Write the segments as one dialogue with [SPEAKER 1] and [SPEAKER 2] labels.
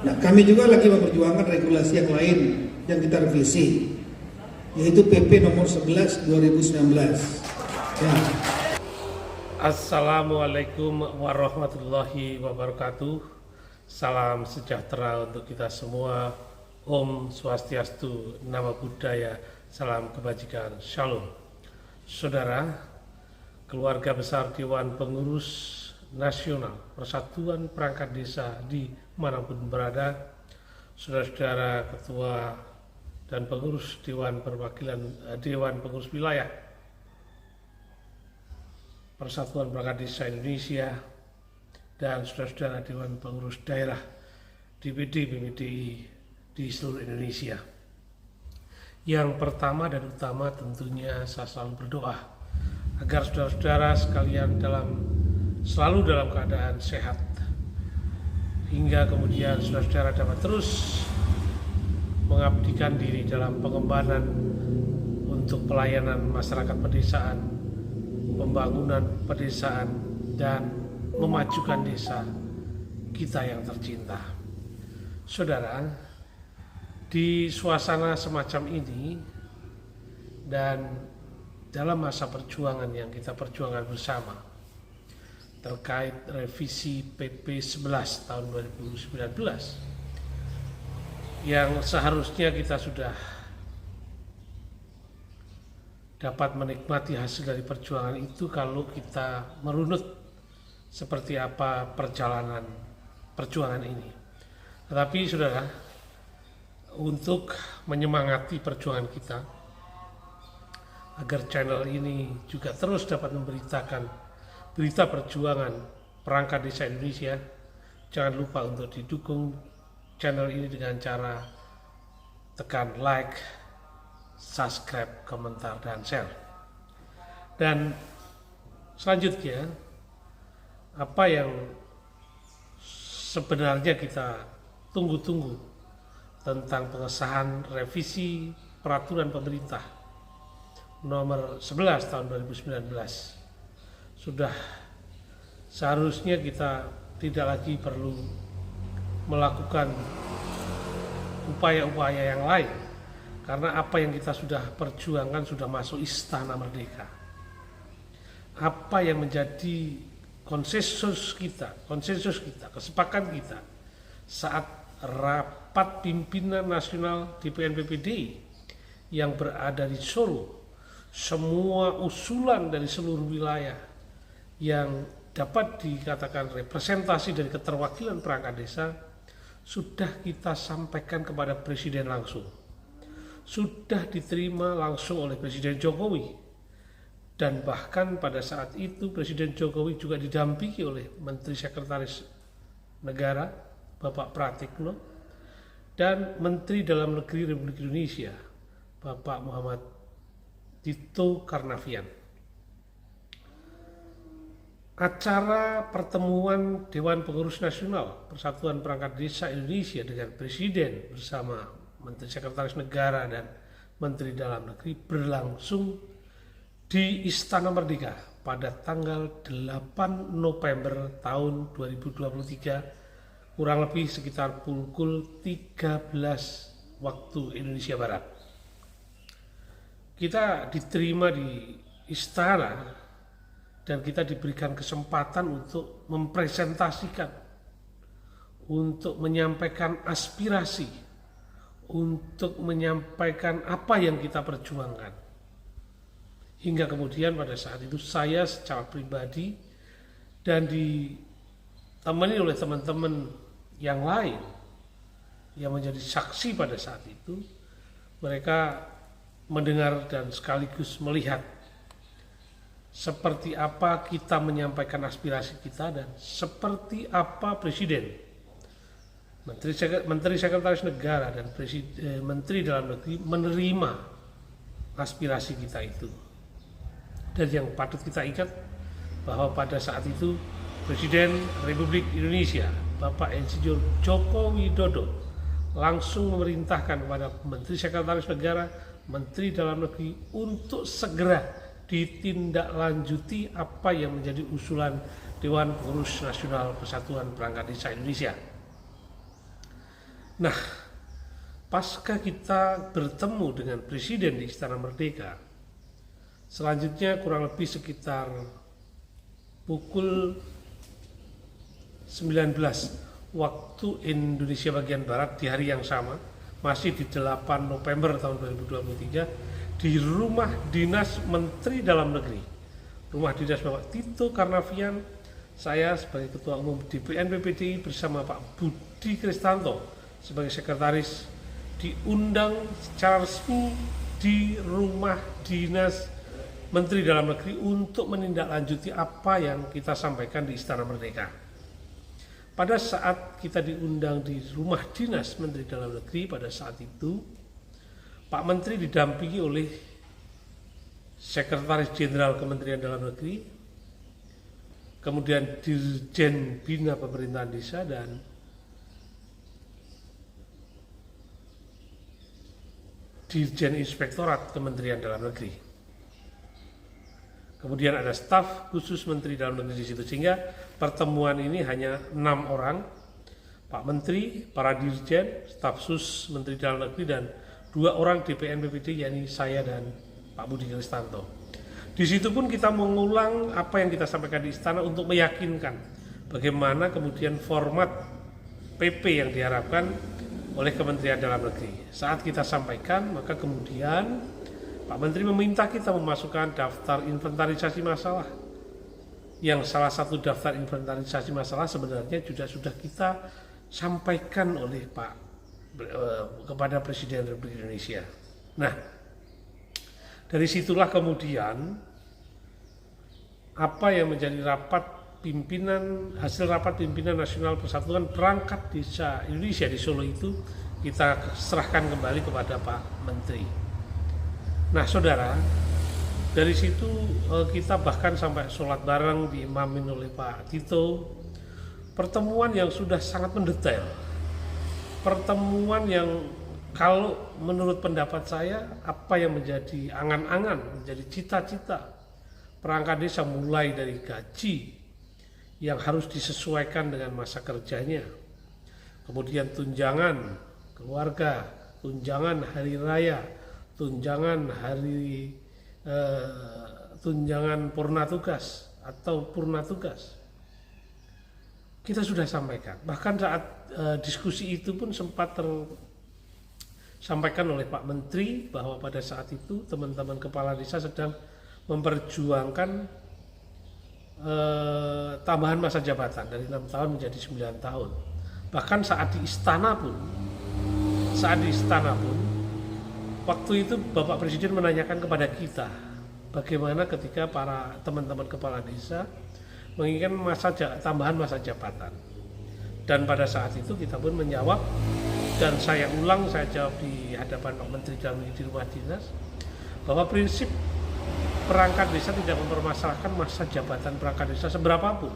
[SPEAKER 1] Nah, kami juga lagi memperjuangkan regulasi yang lain yang kita revisi, yaitu PP nomor 11 2019. Ya.
[SPEAKER 2] Assalamualaikum warahmatullahi wabarakatuh. Salam sejahtera untuk kita semua. Om Swastiastu, Namo Buddhaya, salam kebajikan, Shalom. Saudara, keluarga besar Dewan Pengurus Nasional Persatuan Perangkat Desa di manapun berada, saudara-saudara ketua dan pengurus Dewan Pengurus Wilayah Persatuan Perangkat Desa Indonesia, dan saudara-saudara Dewan Pengurus Daerah DPD BPDI di seluruh Indonesia. Yang pertama dan utama tentunya saya selalu berdoa agar saudara-saudara sekalian selalu dalam keadaan sehat, hingga kemudian saudara-saudara dapat terus mengabdikan diri dalam pengembangan untuk pelayanan masyarakat pedesaan, pembangunan pedesaan, dan memajukan desa kita yang tercinta. Saudara, di suasana semacam ini dan dalam masa perjuangan yang kita perjuangkan bersama terkait revisi PP 11 tahun 2019 yang seharusnya kita sudah dapat menikmati hasil dari perjuangan itu kalau kita merunut seperti apa perjalanan perjuangan ini. Tetapi saudara, untuk menyemangati perjuangan kita agar channel ini juga terus dapat memberitakan berita perjuangan perangkat desa Indonesia, jangan lupa untuk didukung channel ini dengan cara tekan like, subscribe, komentar, dan share. Dan selanjutnya, apa yang sebenarnya kita tunggu-tunggu tentang pengesahan revisi peraturan pemerintah nomor 11 tahun 2019. Sudah seharusnya kita tidak lagi perlu melakukan upaya-upaya yang lain, karena apa yang kita sudah perjuangkan sudah masuk Istana Merdeka. Apa yang menjadi konsensus kita, kesepakatan kita saat rapat pimpinan nasional DPN-PPD yang berada di Solo, semua usulan dari seluruh wilayah yang dapat dikatakan representasi dari keterwakilan perangkat desa sudah kita sampaikan kepada Presiden langsung, sudah diterima langsung oleh Presiden Jokowi. Dan bahkan pada saat itu Presiden Jokowi juga didampingi oleh Menteri Sekretaris Negara Bapak Pratikno dan Menteri Dalam Negeri Republik Indonesia Bapak Muhammad Tito Karnavian. Acara pertemuan Dewan Pengurus Nasional Persatuan Perangkat Desa Indonesia dengan Presiden bersama Menteri Sekretaris Negara dan Menteri Dalam Negeri berlangsung di Istana Merdeka pada tanggal 8 November tahun 2023, kurang lebih sekitar pukul 13 waktu Indonesia Barat. Kita diterima di istana dan kita diberikan kesempatan untuk mempresentasikan, untuk menyampaikan aspirasi, untuk menyampaikan apa yang kita perjuangkan. Hingga kemudian pada saat itu saya secara pribadi dan ditemani oleh teman-teman yang lain yang menjadi saksi pada saat itu, mereka mendengar dan sekaligus melihat seperti apa kita menyampaikan aspirasi kita dan seperti apa Presiden, Menteri Sekretaris Negara, dan Menteri Dalam Negeri menerima aspirasi kita itu. Dan yang patut kita ingat bahwa pada saat itu Presiden Republik Indonesia Bapak Insinyur Joko Widodo langsung memerintahkan kepada Menteri Sekretaris Negara, Menteri Dalam Negeri untuk segera ditindaklanjuti apa yang menjadi usulan Dewan Pengurus Nasional Persatuan Perangkat Desa Indonesia. Nah, pasca kita bertemu dengan Presiden di Istana Merdeka, selanjutnya kurang lebih sekitar pukul 19 waktu Indonesia bagian Barat di hari yang sama, masih di 8 November tahun 2023, di rumah dinas Menteri Dalam Negeri, rumah dinas Bapak Tito Karnavian, saya sebagai Ketua Umum DPN PPDI bersama Pak Budi Kristanto sebagai Sekretaris diundang secara resmi di rumah dinas Menteri Dalam Negeri untuk menindaklanjuti apa yang kita sampaikan di Istana Merdeka. Pada saat kita diundang di rumah dinas Menteri Dalam Negeri, pada saat itu Pak Menteri didampingi oleh Sekretaris Jenderal Kementerian Dalam Negeri, kemudian Dirjen Bina Pemerintahan Desa, dan Dirjen Inspektorat Kementerian Dalam Negeri. Kemudian ada staf khusus Menteri Dalam Negeri di situ, sehingga pertemuan ini hanya 6 orang, Pak Menteri, para Dirjen, staf khusus Menteri Dalam Negeri, dan 2 orang DPN PPD, yakni saya dan Pak Budi Kristanto. Di situ pun kita mengulang apa yang kita sampaikan di istana untuk meyakinkan bagaimana kemudian format PP yang diharapkan oleh Kementerian Dalam Negeri. Saat kita sampaikan, maka kemudian Pak Menteri meminta kita memasukkan daftar inventarisasi masalah, yang salah satu daftar inventarisasi masalah sebenarnya sudah kita sampaikan oleh kepada Presiden Republik Indonesia. Nah, dari situlah kemudian apa yang menjadi hasil rapat pimpinan Nasional Persatuan Perangkat Desa Indonesia di Solo itu kita serahkan kembali kepada Pak Menteri. Nah, saudara, dari situ kita bahkan sampai sholat bareng diimamin oleh Pak Tito. Pertemuan yang sudah sangat mendetail, pertemuan yang kalau menurut pendapat saya, apa yang menjadi angan-angan, menjadi cita-cita perangkat desa, mulai dari gaji yang harus disesuaikan dengan masa kerjanya, kemudian tunjangan keluarga, tunjangan hari raya, tunjangan purna tugas atau purna tugas, kita sudah sampaikan. Bahkan saat diskusi itu pun sempat sampaikan oleh Pak Menteri bahwa pada saat itu teman-teman kepala desa sedang memperjuangkan tambahan masa jabatan dari 6 tahun menjadi 9 tahun. Bahkan saat di istana pun waktu itu Bapak Presiden menanyakan kepada kita bagaimana ketika para teman-teman kepala desa menginginkan tambahan masa jabatan. Dan pada saat itu kita pun menjawab, dan saya jawab di hadapan Pak Menteri Dalam Negeri di rumah dinas, bahwa prinsip perangkat desa tidak mempermasalahkan masa jabatan perangkat desa seberapapun.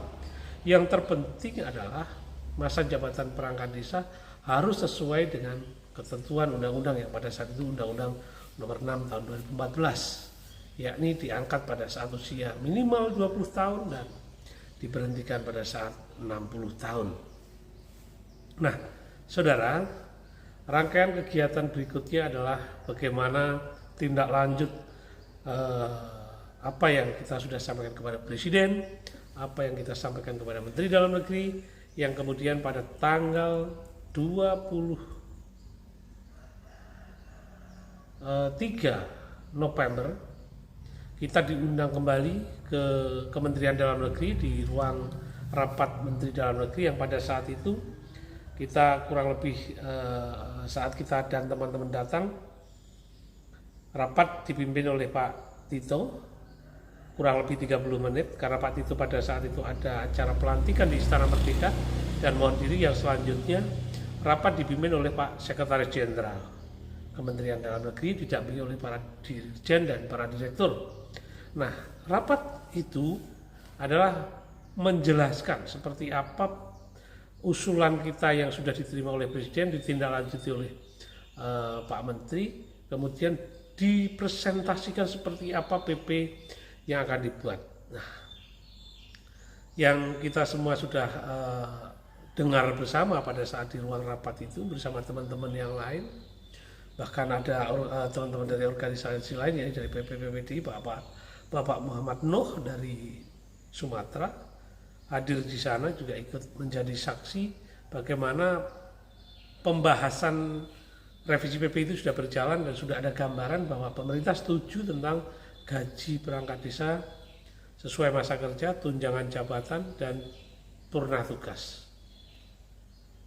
[SPEAKER 2] Yang terpenting adalah masa jabatan perangkat desa harus sesuai dengan ketentuan undang-undang yang pada saat itu Undang-Undang Nomor 6 Tahun 2014, yakni diangkat pada saat usia minimal 20 tahun dan diberhentikan pada saat 60 tahun. Nah, saudara, rangkaian kegiatan berikutnya adalah bagaimana tindak lanjut apa yang kita sudah sampaikan kepada Presiden, apa yang kita sampaikan kepada Menteri Dalam Negeri, yang kemudian pada tanggal 23 November kita diundang kembali ke Kementerian Dalam Negeri di ruang rapat Menteri Dalam Negeri, yang pada saat itu kita kurang lebih saat kita dan teman-teman datang, rapat dipimpin oleh Pak Tito kurang lebih 30 menit, karena Pak Tito pada saat itu ada acara pelantikan di Istana Merdeka, dan mohon diri yang selanjutnya rapat dipimpin oleh Pak Sekretaris Jenderal Kementerian Dalam Negeri didampingi oleh para dirjen dan para direktur. Nah, rapat itu adalah menjelaskan seperti apa usulan kita yang sudah diterima oleh Presiden, ditindaklanjuti oleh Pak Menteri, kemudian dipresentasikan seperti apa PP yang akan dibuat. Nah, yang kita semua sudah dengar bersama pada saat di ruang rapat itu bersama teman-teman yang lain, bahkan ada teman-teman dari organisasi lain ya, dari PPPPD, Bapak Muhammad Nuh dari Sumatera hadir di sana juga ikut menjadi saksi bagaimana pembahasan revisi PP itu sudah berjalan dan sudah ada gambaran bahwa pemerintah setuju tentang gaji perangkat desa sesuai masa kerja, tunjangan jabatan, dan purna tugas.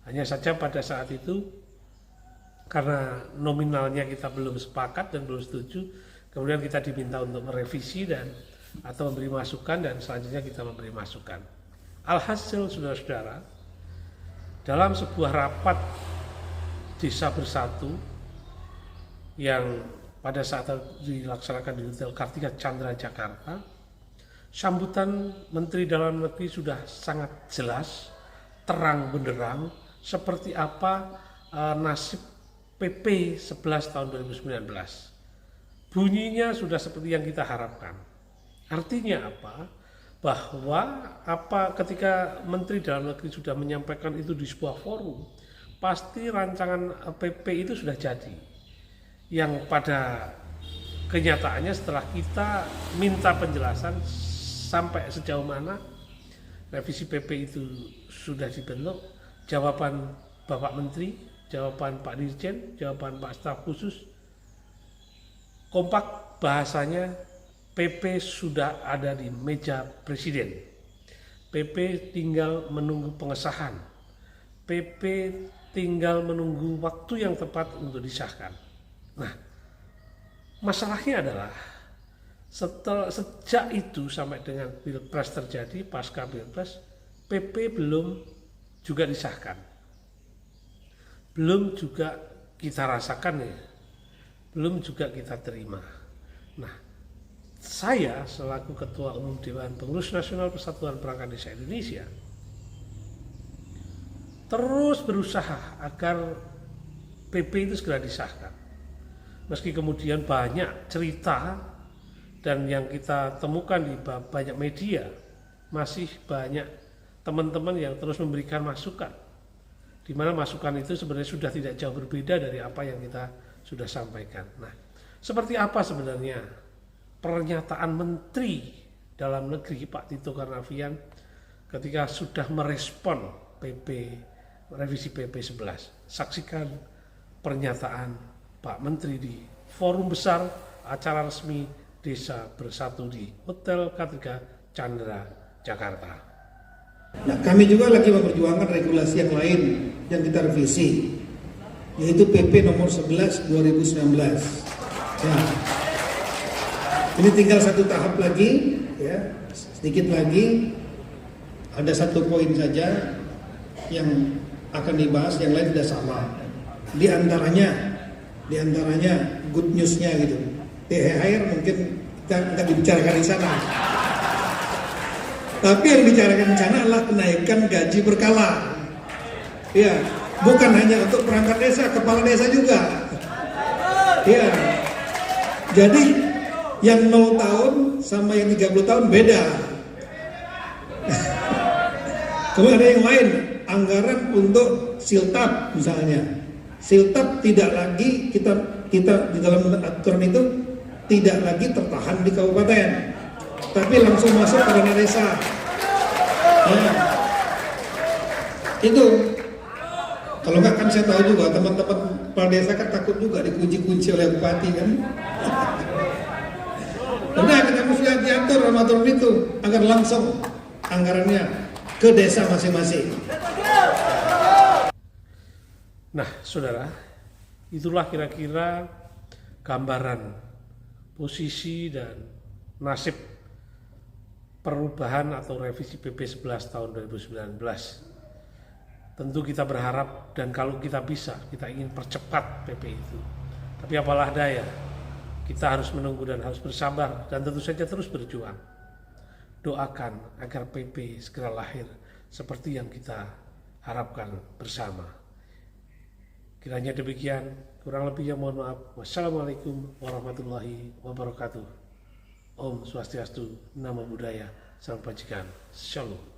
[SPEAKER 2] Hanya saja pada saat itu karena nominalnya kita belum sepakat dan belum setuju, kemudian kita diminta untuk merevisi dan atau memberi masukan, dan selanjutnya kita memberi masukan. Alhasil, saudara-saudara, dalam sebuah rapat Desa Bersatu yang pada saat dilaksanakan di Hotel Kartika Chandra Jakarta, sambutan Menteri Dalam Negeri sudah sangat jelas, terang benderang seperti apa nasib PP 11 tahun 2019. Bunyinya sudah seperti yang kita harapkan. Artinya apa? Bahwa ketika Menteri Dalam Negeri sudah menyampaikan itu di sebuah forum, pasti rancangan PP itu sudah jadi. Yang pada kenyataannya setelah kita minta penjelasan sampai sejauh mana revisi PP itu sudah dibentuk, jawaban Bapak Menteri, jawaban Pak Dirjen, jawaban Pak Staf Khusus, kompak bahasanya, PP sudah ada di meja Presiden. PP tinggal menunggu pengesahan. PP tinggal menunggu waktu yang tepat untuk disahkan. Nah, masalahnya adalah sejak itu sampai dengan Pilpres terjadi, pasca Pilpres, PP belum juga disahkan. Belum juga kita rasakan ya. Belum juga kita terima. Nah, saya selaku Ketua Umum Dewan Pengurus Nasional Persatuan Perangkat Desa Indonesia terus berusaha agar PP itu segera disahkan. Meski kemudian banyak cerita dan yang kita temukan di banyak media, masih banyak teman-teman yang terus memberikan masukan, di mana masukan itu sebenarnya sudah tidak jauh berbeda dari apa yang kita sudah sampaikan. Nah, seperti apa sebenarnya pernyataan Menteri Dalam Negeri Pak Tito Karnavian ketika sudah merespon revisi PP 11. Saksikan pernyataan Pak Menteri di forum besar acara resmi Desa Bersatu di Hotel Kartika Chandra Jakarta.
[SPEAKER 1] Nah, kami juga lagi memperjuangkan regulasi yang lain yang kita revisi, yaitu PP nomor 11 2019. Ya. Ini tinggal satu tahap lagi, ya, sedikit lagi, ada satu poin saja yang akan dibahas, yang lain sudah sama. Di antaranya good newsnya gitu. THR mungkin kita nggak dibicarakan di sana. Tapi yang dibicarakan di sana adalah kenaikan gaji berkala. Ya, bukan hanya untuk perangkat desa, kepala desa juga. Ya. Jadi yang 0 tahun sama yang 30 tahun beda. Kemudian ada yang lain, anggaran untuk siltap misalnya. Siltap tidak lagi kita di dalam aturan itu tidak lagi tertahan di kabupaten, tapi langsung masuk ke dana desa. Nah, itu kalau nggak kan saya tahu juga teman-teman kepala desa kan takut juga dikunci-kunci oleh bupati kan. Udah kita mesti diatur sama aturan itu agar langsung anggarannya ke desa masing-masing.
[SPEAKER 2] Nah, saudara, itulah kira-kira gambaran posisi dan nasib perubahan atau revisi PP 11 tahun 2019. Tentu kita berharap dan kalau kita bisa, kita ingin percepat PP itu. Tapi apalah daya, kita harus menunggu dan harus bersabar dan tentu saja terus berjuang. Doakan agar PP segera lahir seperti yang kita harapkan bersama. Kiranya demikian, kurang lebihnya mohon maaf. Wassalamualaikum warahmatullahi wabarakatuh. Om Swastiastu, Namo Buddhaya, Salam Kebajikan, Shalom.